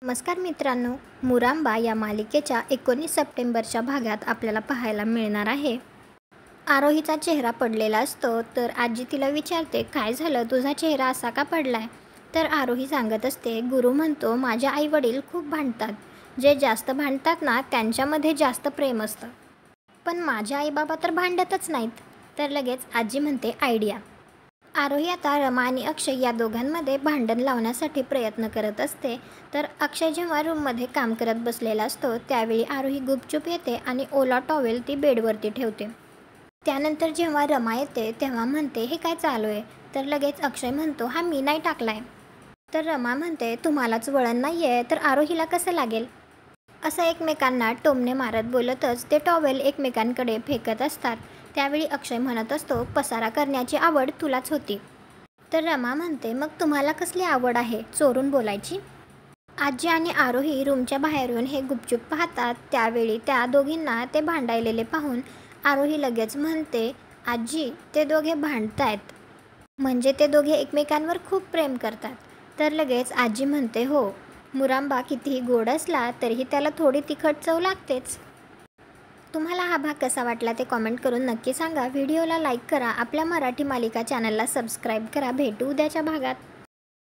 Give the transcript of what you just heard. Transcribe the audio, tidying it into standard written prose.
नमस्कार मित्रांनो, मुरांबा या मालिकेच्या 19 सप्टेंबरच्या भागात आपल्याला पाहायला मिळणार आहे. आरोहीचा चेहरा पडलेला असतो तर आजी तिला विचारते, काय झालं, तुझा चेहरा असा का पडलाय? तर आरोही सांगत असते, गुरु म्हणतो माझे आई वडील खूप भांडतात. जे जास्त भांडतात ना त्यांच्यामध्ये जास्त प्रेम असतं. पण माझे आई बाबा तर भांडतच नाहीत. तर लगेच आजी म्हणते, आयडिया. आरोही आता रमा आणि अक्षय या दोघांमध्ये भांडण लावण्यासाठी प्रयत्न करत असते. तर अक्षय जेव्हा रूममध्ये काम करत बसलेला असतो त्यावेळी आरोही गुपचूप येते आणि ओला टॉवेल ती बेडवरती ठेवते. त्यानंतर जेव्हा रमा येते तेव्हा म्हणते, हे काय चालू आहे? तर लगेच अक्षय म्हणतो, हा मी नाही टाकलाय. तर रमा म्हणते, तुम्हालाच वळण नाही आहे तर आरोहीला कसं लागेल? असं एकमेकांना टोमणे मारत बोलतच ते टॉवेल एकमेकांकडे फेकत असतात. त्यावेळी अक्षय म्हणत असतो, पसारा करण्याची आवड तुलाच होती. तर रमा म्हणते, मग तुम्हाला कसली आवड आहे चोरून बोलायची? आजी आणि आरोही रूमच्या बाहेरून हे गुपचूप पाहतात. त्यावेळी त्या दोघींना ते भांडायलेले पाहून आरोही लगेच म्हणते, आजी ते दोघे भांडतायत, म्हणजे ते दोघे एकमेकांवर खूप प्रेम करतात. तर लगेच आजी म्हणते, हो, मुरांबा कितीही गोड असला तरीही त्याला थोडी तिखट चव लागतेच. तुम्हाला हा भाग कसा वाटला ते कॉमेंट करून नक्की सांगा. व्हिडिओला लाईक करा. आपल्या मराठी मालिका चॅनलला सबस्क्राईब करा. भेटू उद्याच्या भागात.